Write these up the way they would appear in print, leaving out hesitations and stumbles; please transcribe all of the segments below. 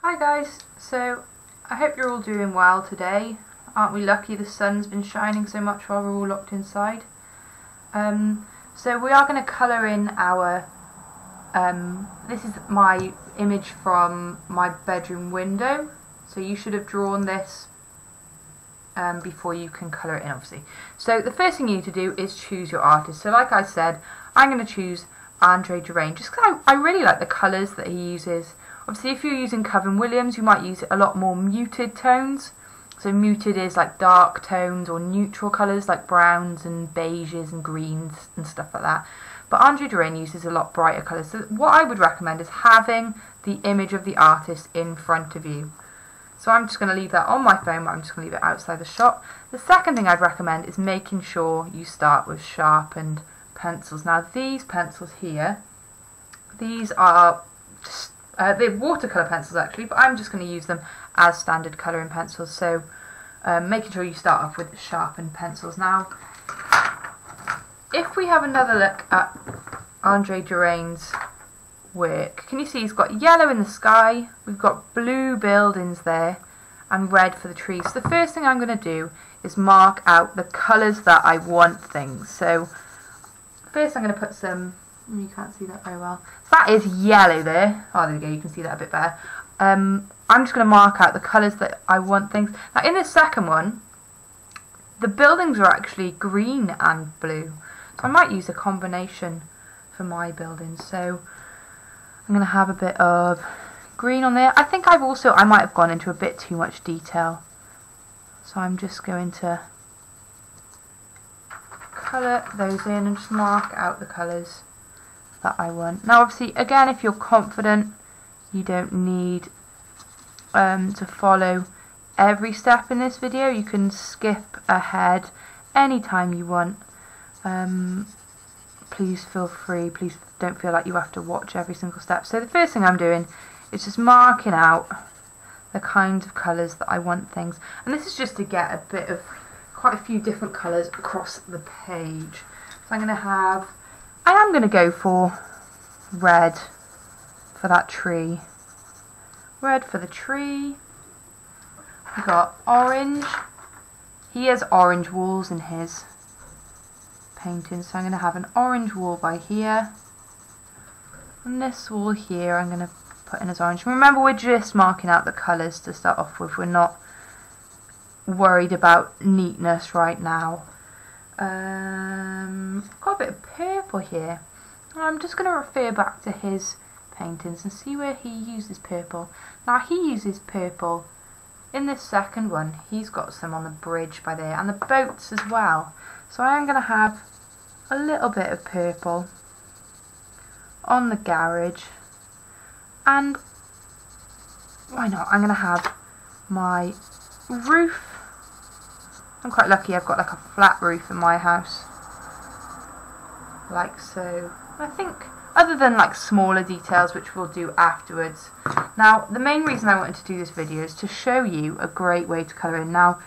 Hi guys, so I hope you're all doing well today. Aren't we lucky the sun's been shining so much while we're all locked inside? So we are going to colour in our, this is my image from my bedroom window, so you should have drawn this before you can colour it in, obviously. So the first thing you need to do is choose your artist. So like I said, I'm going to choose Andre Derain just because I really like the colours that he uses. Obviously if you're using Coven Williams you might use a lot more muted tones. So muted is like dark tones or neutral colours like browns and beiges and greens and stuff like that. But Andre Derain uses a lot brighter colours. So what I would recommend is having the image of the artist in front of you. So I'm just going to leave that on my phone, but I'm just going to leave it outside the shop. The second thing I'd recommend is making sure you start with sharpened pencils. Now these pencils here, these are just, they're watercolour pencils actually, but I'm just going to use them as standard colouring pencils. So making sure you start off with sharpened pencils. Now if we have another look at Andre Derain's work, can you see he's got yellow in the sky, we've got blue buildings there and red for the trees. So the first thing I'm going to do is mark out the colours that I want things. So first I'm going to put some, you can't see that very well, so that is yellow there, oh there we go, you can see that a bit better. I'm just going to mark out the colours that I want things. Now in this second one the buildings are actually green and blue, so I might use a combination for my buildings. So I'm going to have a bit of green on there. I think I might have gone into a bit too much detail, so I'm just going to colour those in and just mark out the colours that I want. Now obviously again, if you're confident, you don't need to follow every step in this video. You can skip ahead anytime you want. Please feel free, please don't feel like you have to watch every single step. So the first thing I'm doing is just marking out the kinds of colours that I want things, and this is just to get a bit of quite a few different colours across the page. So I am going to go for red for that tree. Red for the tree. We've got orange. He has orange walls in his painting, so I'm going to have an orange wall by here. And this wall here I'm going to put in as orange. Remember, we're just marking out the colours to start off with. We're not worried about neatness right now. Got a bit of purple here. I'm just going to refer back to his paintings and see where he uses purple. Now he uses purple in this second one. He's got some on the bridge by there and the boats as well. So I am going to have a little bit of purple on the garage, and why not, I'm going to have my roof. I'm quite lucky, I've got like a flat roof in my house, like so. I think other than like smaller details which we'll do afterwards. Now the main reason I wanted to do this video is to show you a great way to colour in. Now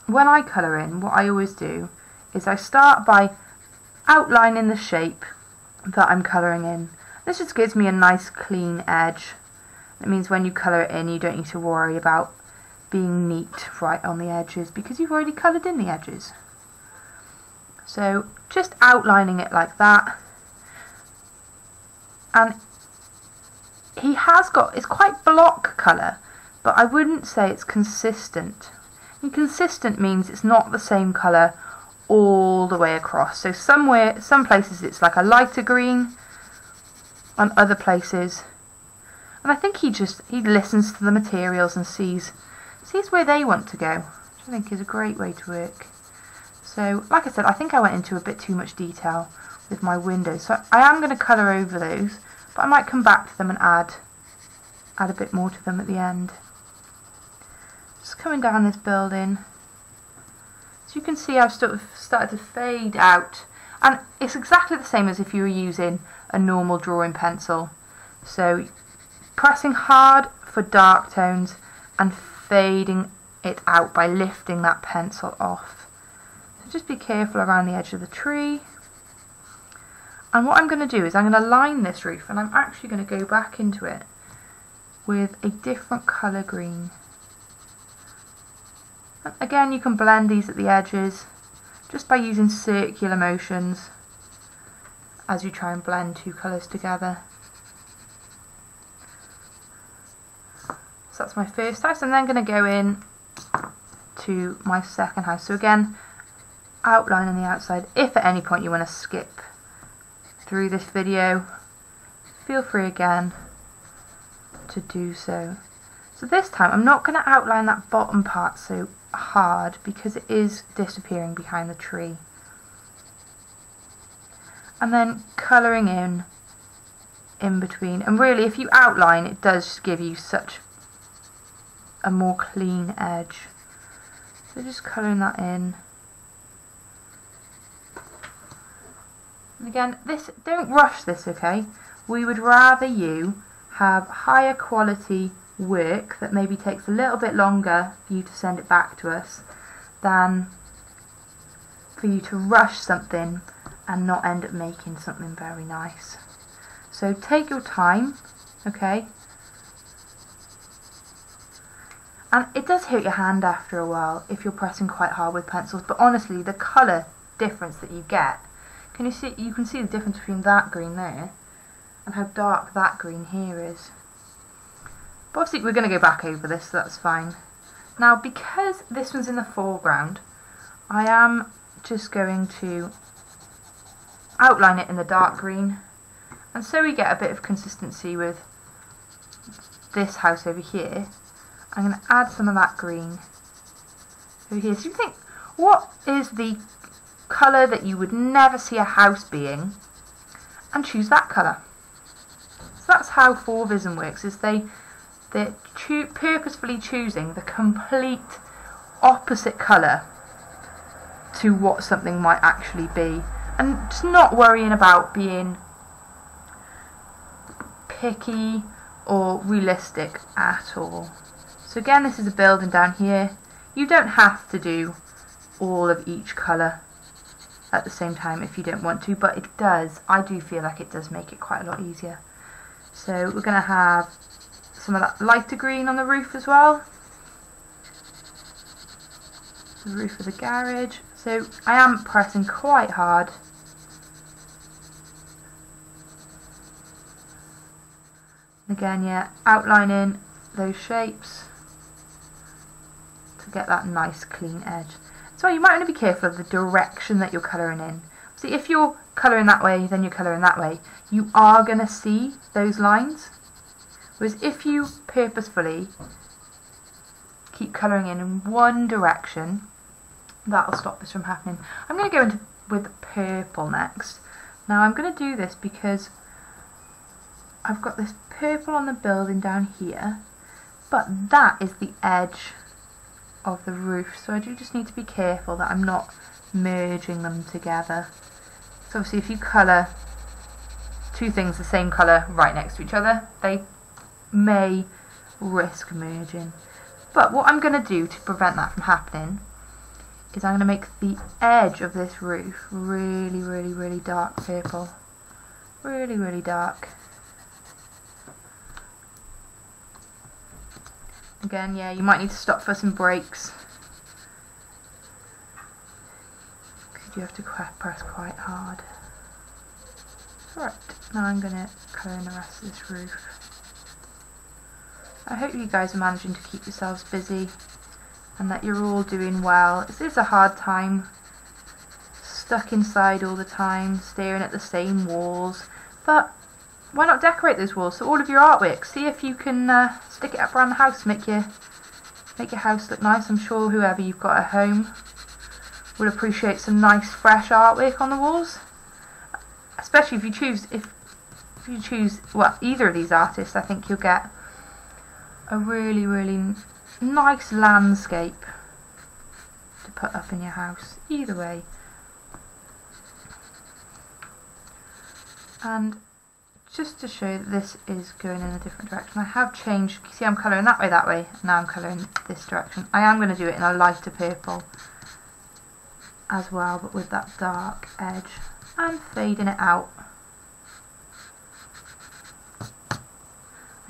when I colour in, what I always do is I start by outlining the shape that I'm colouring in. This just gives me a nice clean edge. It means when you colour it in you don't need to worry about being neat right on the edges because you've already coloured in the edges. So just outlining it like that. And it's quite block colour, but I wouldn't say it's consistent. And consistent means it's not the same colour all the way across. So some places it's like a lighter green, on other places, and I think he listens to the materials and sees where they want to go, which I think is a great way to work. So like I said, I think I went into a bit too much detail with my windows, so I am going to colour over those, but I might come back to them and add a bit more to them at the end. Just coming down this building. So you can see I've sort of started to fade out, and it's exactly the same as if you were using a normal drawing pencil. So pressing hard for dark tones and fading it out by lifting that pencil off. So just be careful around the edge of the tree. And what I'm going to do is I'm going to line this roof, and I'm actually going to go back into it with a different colour green. And again, you can blend these at the edges just by using circular motions as you try and blend two colours together. So that's my first house. I'm then going to go in to my second house. So again, outline on the outside. If at any point you want to skip through this video, feel free again to do so. So this time I'm not going to outline that bottom part so hard because it is disappearing behind the tree. And then colouring in between. And really, if you outline, it does give you such a more clean edge. So just colouring that in. And again, this, don't rush this, okay? We would rather you have higher quality work that maybe takes a little bit longer for you to send it back to us than for you to rush something and not end up making something very nice. So take your time, okay? And it does hurt your hand after a while if you're pressing quite hard with pencils, but honestly the colour difference that you get, you can see the difference between that green there and how dark that green here is. But obviously we're going to go back over this, so that's fine. Now because this one's in the foreground, I am just going to outline it in the dark green, and so we get a bit of consistency with this house over here. I'm going to add some of that green over here. So you think, what is the colour that you would never see a house being, and choose that colour. So that's how Fauvism works, is they're purposefully choosing the complete opposite colour to what something might actually be, and just not worrying about being picky or realistic at all. So again, this is a building down here. You don't have to do all of each colour at the same time if you don't want to, but it does, I do feel like it does make it quite a lot easier. So we're going to have some of that lighter green on the roof as well. The roof of the garage. So I am pressing quite hard. Again, yeah, outlining those shapes to get that nice clean edge. So you might want to be careful of the direction that you're colouring in. See, if you're colouring that way, then you're colouring that way, you are going to see those lines. Whereas if you purposefully keep colouring in one direction, that'll stop this from happening. I'm going to go into with purple next. Now I'm going to do this because I've got this purple on the building down here, but that is the edge of the roof, so I do just need to be careful that I'm not merging them together. So obviously if you colour two things the same colour right next to each other, they may risk merging. But what I'm going to do to prevent that from happening is I'm going to make the edge of this roof really, really, really dark purple. Really, really dark. Again, yeah, you might need to stop for some breaks, because you have to press quite hard. Right, now I'm going to colour in the rest of this roof. I hope you guys are managing to keep yourselves busy and that you're all doing well. It is a hard time, stuck inside all the time, staring at the same walls, but why not decorate those walls? So all of your artwork, see if you can stick it up around the house, make your house look nice. I'm sure whoever you've got at home will appreciate some nice fresh artwork on the walls, especially if you choose well, either of these artists. I think you'll get a really, really nice landscape to put up in your house, either way. And just to show that this is going in a different direction, I have changed. You see I'm colouring that way, now I'm colouring this direction. I am going to do it in a lighter purple as well, but with that dark edge, and fading it out.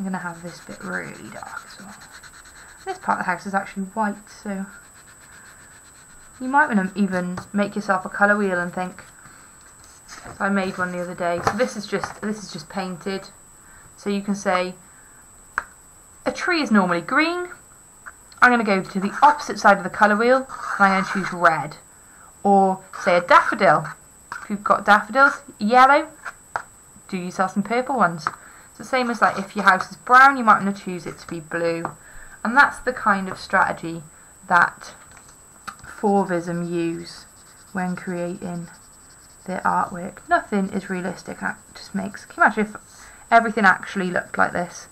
I'm going to have this bit really dark as well. This part of the house is actually white, so you might want to even make yourself a colour wheel and think. So I made one the other day. So this is just painted. So you can say a tree is normally green. I'm going to go to the opposite side of the colour wheel and I'm going to choose red. Or say a daffodil. If you've got daffodils, yellow, do yourself some purple ones. It's the same as like if your house is brown, you might want to choose it to be blue. And that's the kind of strategy that Fauvism use when creating their artwork. Nothing is realistic, it just makes... Can you imagine if everything actually looked like this?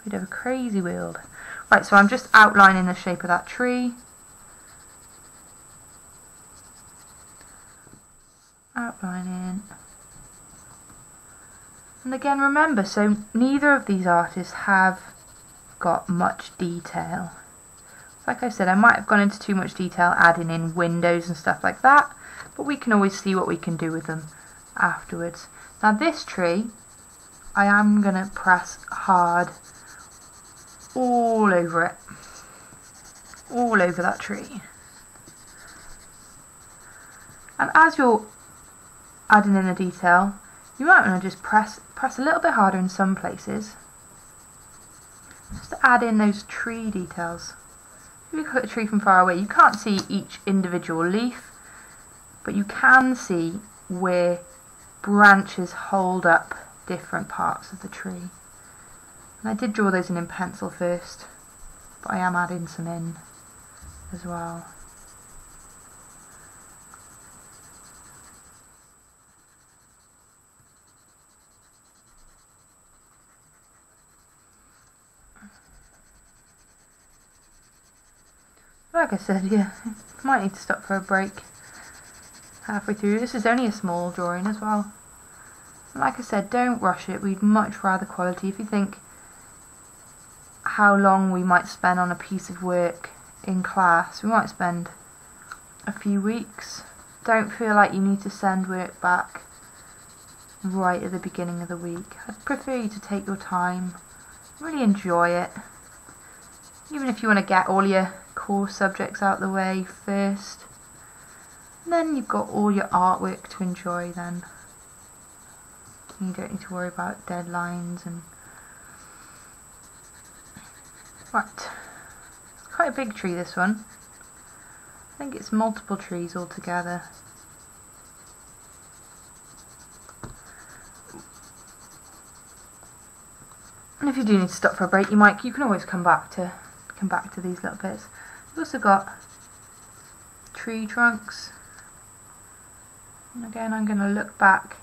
We'd have a crazy world. Right, so I'm just outlining the shape of that tree. Outlining. And again, remember, so neither of these artists have got much detail. Like I said, I might have gone into too much detail adding in windows and stuff like that, but we can always see what we can do with them afterwards. Now this tree, I am going to press hard all over it. All over that tree. And as you're adding in the detail, you might want to just press a little bit harder in some places. Just to add in those tree details. If you look at a tree from far away, you can't see each individual leaf, but you can see where branches hold up different parts of the tree. And I did draw those in pencil first, but I am adding some in as well. Like I said, yeah, might need to stop for a break halfway through. This is only a small drawing as well. And like I said, don't rush it. We'd much rather quality. If you think how long we might spend on a piece of work in class, we might spend a few weeks. Don't feel like you need to send work back right at the beginning of the week. I'd prefer you to take your time, really enjoy it. Even if you want to get all your core subjects out the way first, and then you've got all your artwork to enjoy then. You don't need to worry about deadlines and... Right, it's quite a big tree, this one. I think it's multiple trees altogether. And if you do need to stop for a break, you can always come back to these little bits. We've also got tree trunks. And again, I'm going to look back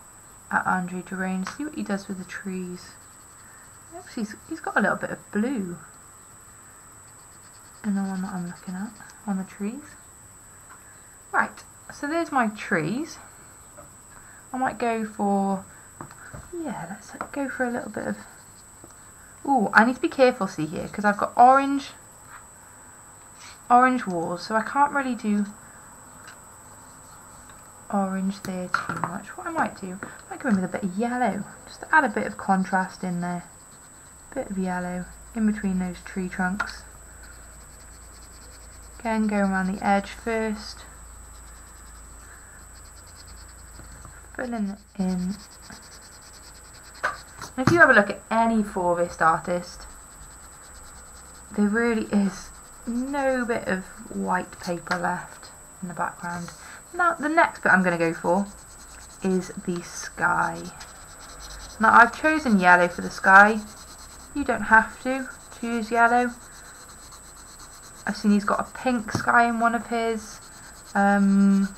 at Andre Derain, see what he does with the trees. Actually, he's got a little bit of blue in the one that I'm looking at on the trees. Right, so there's my trees. I might go for, yeah, let's go for a little bit of... Ooh, I need to be careful, see here, because I've got orange walls, so I can't really do orange there too much. What I might do, I might go in with a bit of yellow, just to add a bit of contrast in there. A bit of yellow in between those tree trunks. Again, go around the edge first. Filling it in. And if you have a look at any Fauvist artist, there really is no bit of white paper left in the background. Now the next bit I'm going to go for is the sky. Now I've chosen yellow for the sky. You don't have to use yellow. I've seen he's got a pink sky in one of his. Like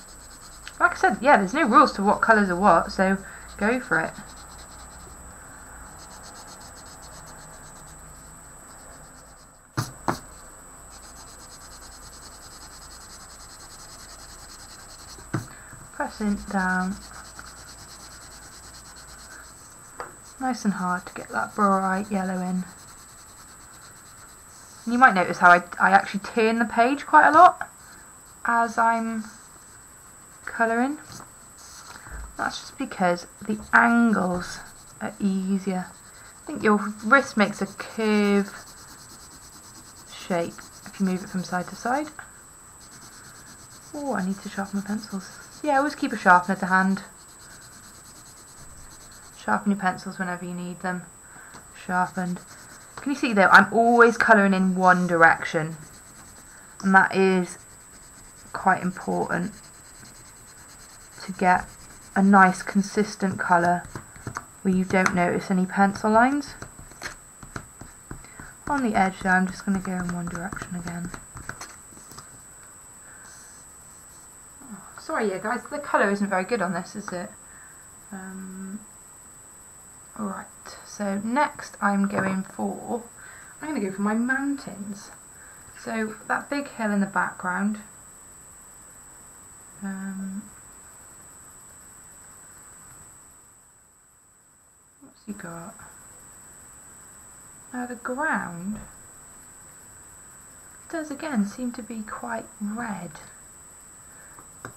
I said, yeah, there's no rules to what colours are what, so go for it. Pressing down nice and hard to get that bright yellow in. And you might notice how I actually turn the page quite a lot as I'm colouring. That's just because the angles are easier I think your wrist makes a curve shape if you move it from side to side. Oh, I need to sharpen my pencils. Yeah, always keep a sharpener to hand. Sharpen your pencils whenever you need them sharpened. Can you see though, I'm always colouring in one direction, and that is quite important to get a nice consistent colour where you don't notice any pencil lines. On the edge there, I'm just going to go in one direction again. Oh, sorry, yeah, guys, the colour isn't very good on this, is it? Alright, so next I'm going to go for my mountains. So that big hill in the background. What's he got? Now the ground does again seem to be quite red,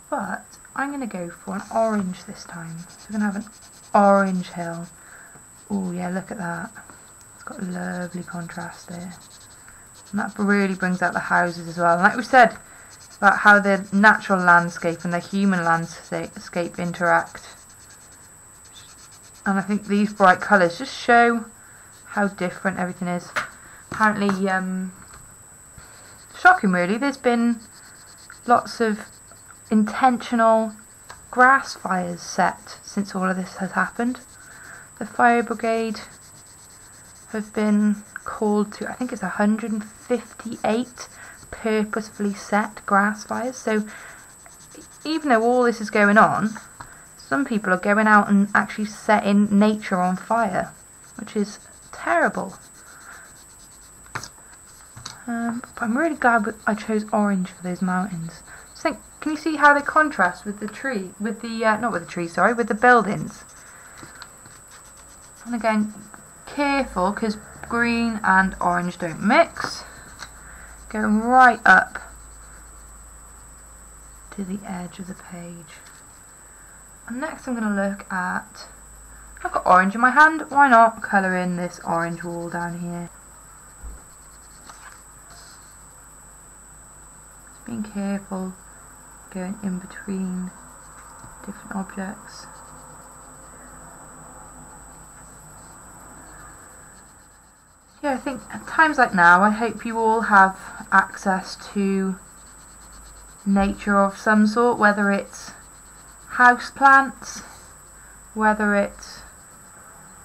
but I'm going to go for an orange this time. So we're going to have an orange hill. Oh yeah, look at that. It's got lovely contrast there. And that really brings out the houses as well. And like we said about how the natural landscape and the human landscape interact. And I think these bright colours just show how different everything is. Apparently, shocking really, there's been lots of intentional grass fires set since all of this has happened. The fire brigade have been called to, I think it's 158 purposefully set grass fires. So even though all this is going on, some people are going out and actually setting nature on fire, which is terrible. But I'm really glad I chose orange for those mountains. Just think, can you see how they contrast with the tree, with the not with the tree, sorry, with the buildings? And again, careful because green and orange don't mix. Going right up to the edge of the page. And next I'm going to look at, I've got orange in my hand, why not colour in this orange wall down here. Just being careful, going in between different objects. Yeah, I think at times like now, I hope you all have access to nature of some sort, whether it's house plants, whether it's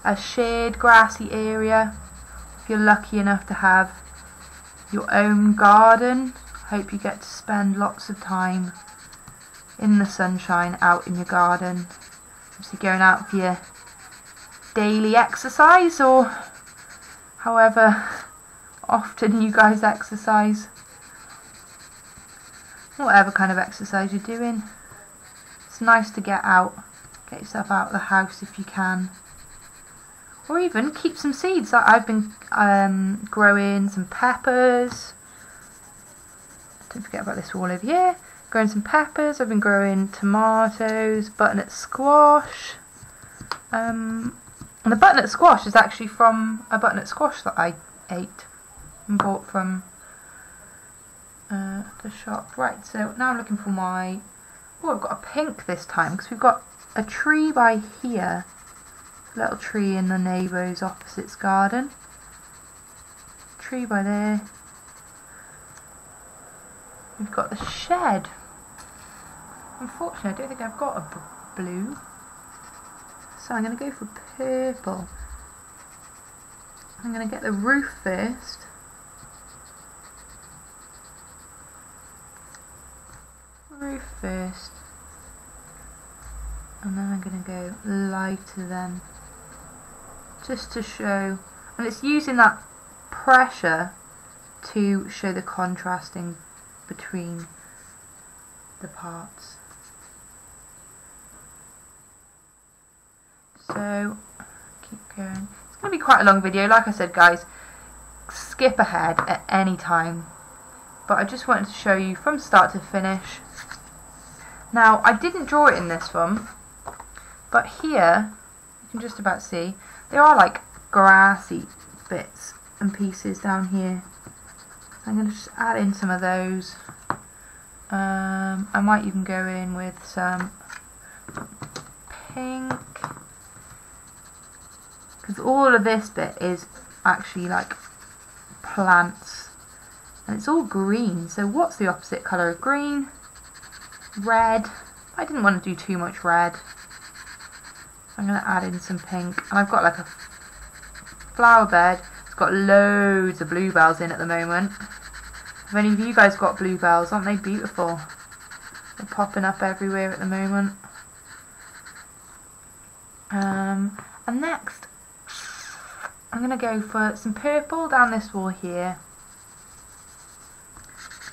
a shared grassy area. If you're lucky enough to have your own garden, I hope you get to spend lots of time in the sunshine out in your garden. Obviously going out for your daily exercise or however often you guys exercise, whatever kind of exercise you're doing. It's nice to get out, get yourself out of the house if you can, or even keep some seeds. I've been growing some peppers. Don't forget about this wall over here. Growing some peppers. I've been growing tomatoes, butternut squash. And the butternut squash is actually from a butternut squash that I ate and bought from the shop. Right, so now I'm looking for my... Oh, I've got a pink this time because we've got a tree by here. A little tree in the neighbour's opposite's garden. Tree by there. We've got the shed. Unfortunately, I don't think I've got a blue. So I'm going to go for purple. I'm going to get the roof first. Roof first. And then I'm going to go lighter then. Just to show, and it's using that pressure to show the contrasting between the parts. So, keep going. It's going to be quite a long video. Like I said, guys, skip ahead at any time. But I just wanted to show you from start to finish. Now, I didn't draw it in this one, but here, you can just about see, there are like grassy bits and pieces down here. I'm going to just add in some of those. I might even go in with some pink, because all of this bit is actually like plants and it's all green. So what's the opposite colour of green? Red. I didn't want to do too much red, so I'm going to add in some pink. And I've got like a flower bed. It's got loads of bluebells in at the moment. Have any of you guys got bluebells? Aren't they beautiful? They're popping up everywhere at the moment. And next I'm going to go for some purple down this wall here.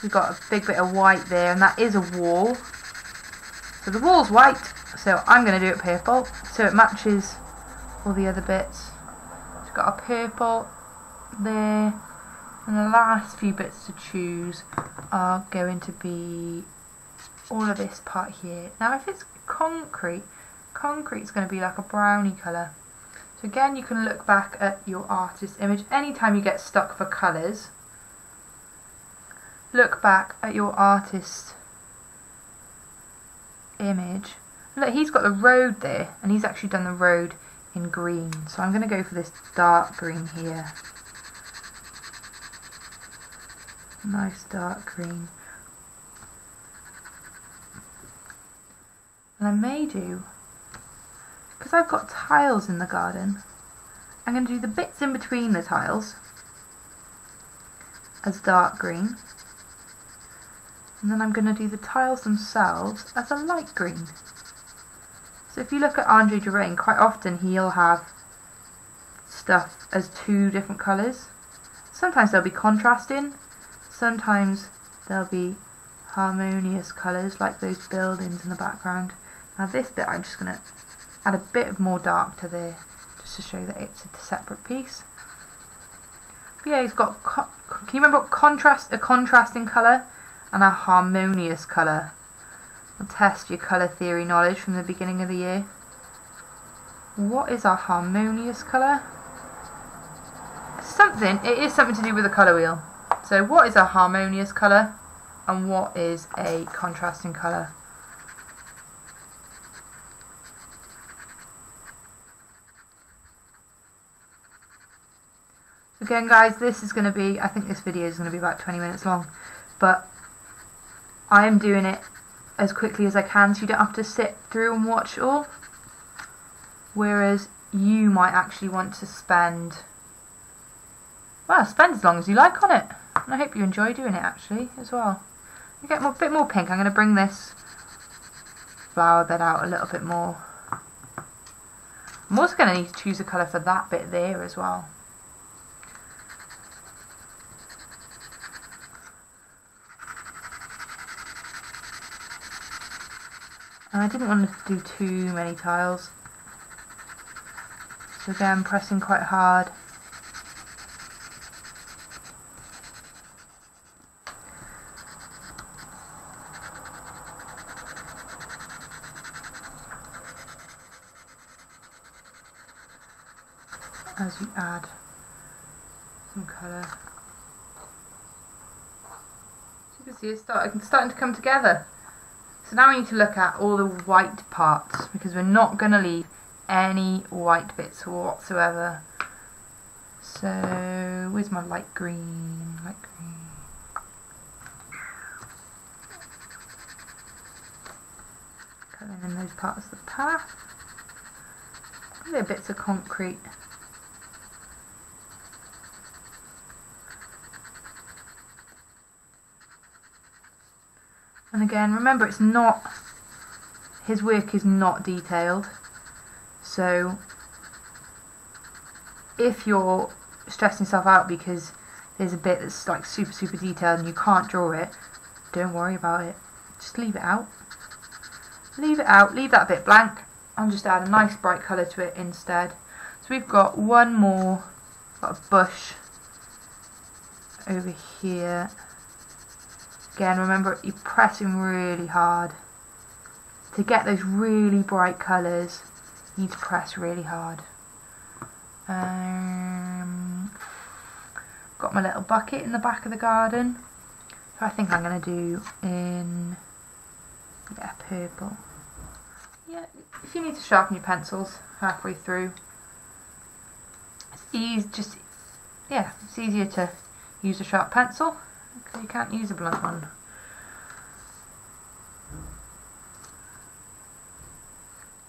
We've got a big bit of white there, and that is a wall. So the wall's white, so I'm going to do it purple, so it matches all the other bits. We've got a purple there, and the last few bits to choose are going to be all of this part here. Now if it's concrete's going to be like a browny colour. So again, you can look back at your artist image. Anytime you get stuck for colours, look back at your artist image. Look, he's got the road there, and he's actually done the road in green. So I'm going to go for this dark green here. Nice dark green. And I may do, because I've got tiles in the garden, I'm going to do the bits in between the tiles as dark green. And then I'm going to do the tiles themselves as a light green. So if you look at Andre Derain, quite often he'll have stuff as two different colours. Sometimes they'll be contrasting, sometimes they'll be harmonious colours like those buildings in the background. Now this bit I'm just going to add a bit more dark to there, just to show that it's a separate piece. But yeah, he's got, can you remember what a contrasting colour and a harmonious colour? I'll test your colour theory knowledge from the beginning of the year. What is a harmonious colour? It is something to do with the colour wheel. So what is a harmonious colour and what is a contrasting colour? Again guys, this is going to be, I think this video is going to be about 20 minutes long, but I am doing it as quickly as I can so you don't have to sit through and watch it all, whereas you might actually want to spend as long as you like on it, and I hope you enjoy doing it actually as well. You get a bit more pink. I'm going to bring this flower bed out a little bit more. I'm also going to need to choose a colour for that bit there as well. And I didn't want to do too many tiles, so again pressing quite hard. As you add some colour. So you can see it's starting to come together. So now we need to look at all the white parts, because we're not going to leave any white bits whatsoever. So where's my light green? Light green. Colour in those parts of the path. Little bits of concrete. And again, remember, it's not, his work is not detailed, so if you're stressing yourself out because there's a bit that's like super detailed and you can't draw it, don't worry about it, just leave it out. Leave it out, leave that bit blank, and just add a nice bright colour to it instead. So we've got one more, got a bush over here. Again, remember, you're pressing really hard. To get those really bright colours, you need to press really hard. Got my little bucket in the back of the garden. So I think I'm going to do in purple. Yeah, if you need to sharpen your pencils halfway through, it's easier to use a sharp pencil because you can't use a blunt one.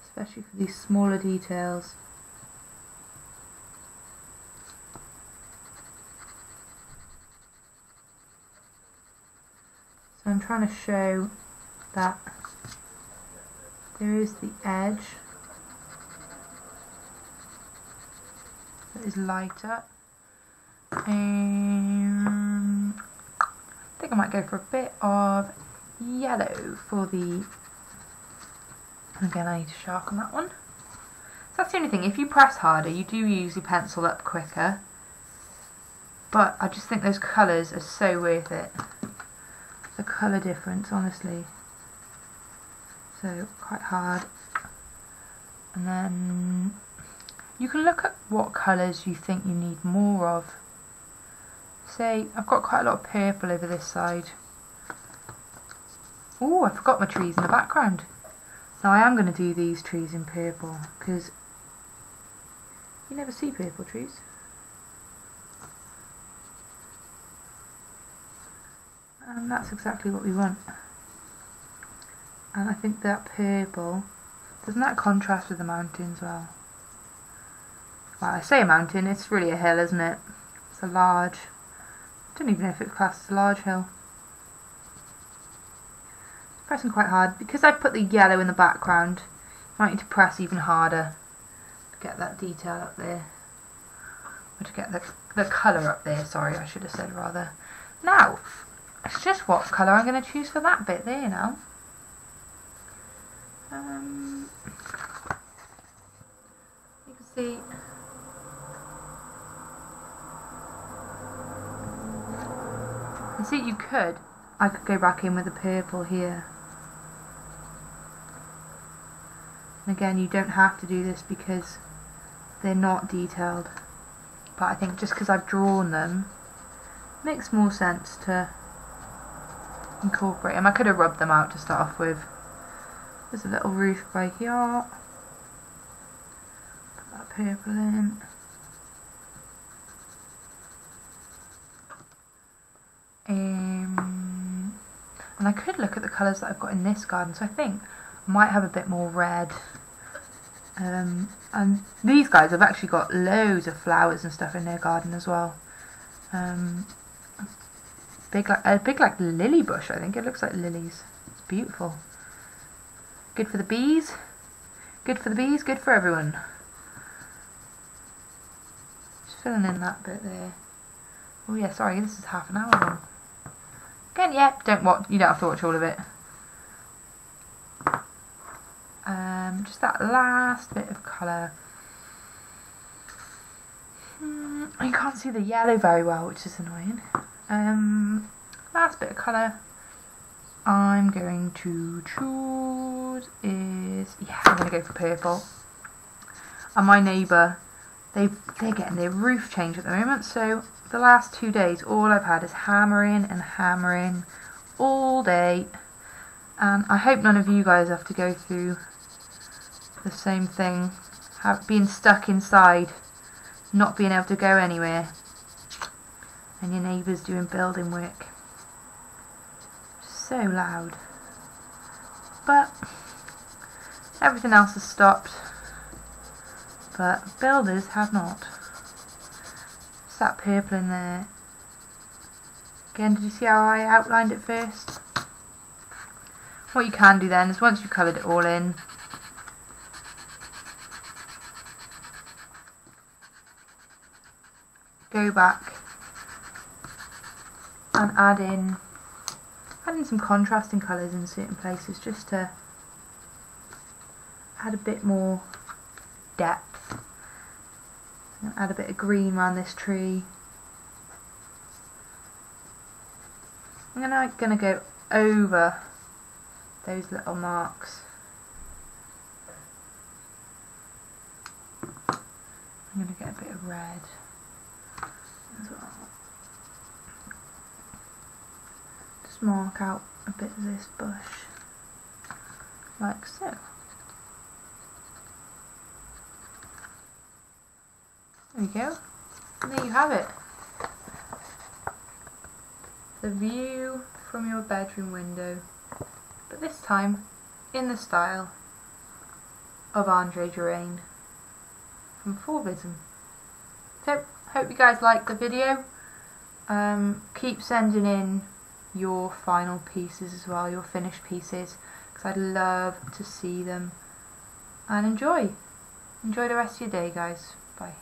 Especially for these smaller details. So I'm trying to show that there is the edge that is lighter. I think I might go for a bit of yellow for the... Again, I need to sharpen that one. So that's the only thing, if you press harder you do usually pencil up quicker, but I just think those colours are so worth it. The colour difference, honestly. So quite hard. And then you can look at what colours you think you need more of. Say, I've got quite a lot of purple over this side. Oh, I forgot my trees in the background. Now I am going to do these trees in purple because you never see purple trees. And that's exactly what we want. And I think that purple, doesn't that contrast with the mountains well? Well, I say a mountain, it's really a hill, isn't it? It's a large, I don't even know if it's classed as a large hill. Pressing quite hard because I put the yellow in the background. You might need to press even harder to get that detail up there, or to get the colour up there. Sorry, I should have said rather. Now it's just what colour I'm going to choose for that bit there now. You can see I could go back in with the purple here. And again, you don't have to do this because they're not detailed, but I think just because I've drawn them, it makes more sense to incorporate them. I could have rubbed them out to start off with. There's a little roof by here. Put that purple in. And I could look at the colours that I've got in this garden, so I think I might have a bit more red. And these guys have actually got loads of flowers and stuff in their garden as well. Big like lily bush, I think. It looks like lilies. It's beautiful. Good for the bees. Good for the bees, good for everyone. Just filling in that bit there. Oh yeah, sorry, this is half an hour long. Again, yeah, you don't have to watch all of it. Just that last bit of colour. You can't see the yellow very well, which is annoying. Last bit of colour I'm going to choose is, I'm going to go for purple. And my neighbour, they're getting their roof changed at the moment, so the last 2 days all I've had is hammering and hammering all day, and I hope none of you guys have to go through the same thing, being stuck inside, not being able to go anywhere, and your neighbours doing building work. So loud. But everything else has stopped, but builders have not. It's that purple in there. Again, did you see how I outlined it first? What you can do then is, once you've coloured it all in, go back and add in some contrasting colours in certain places, just to add a bit more depth. Add a bit of green around this tree. I'm gonna go over those little marks. I'm going to get a bit of red as well. Just mark out a bit of this bush, like so. There we go. And there you have it. The view from your bedroom window, but this time in the style of Andre Derain from Fauvism. So, hope you guys liked the video. Keep sending in your final pieces as well, your finished pieces, because I'd love to see them. And enjoy the rest of your day, guys. Bye.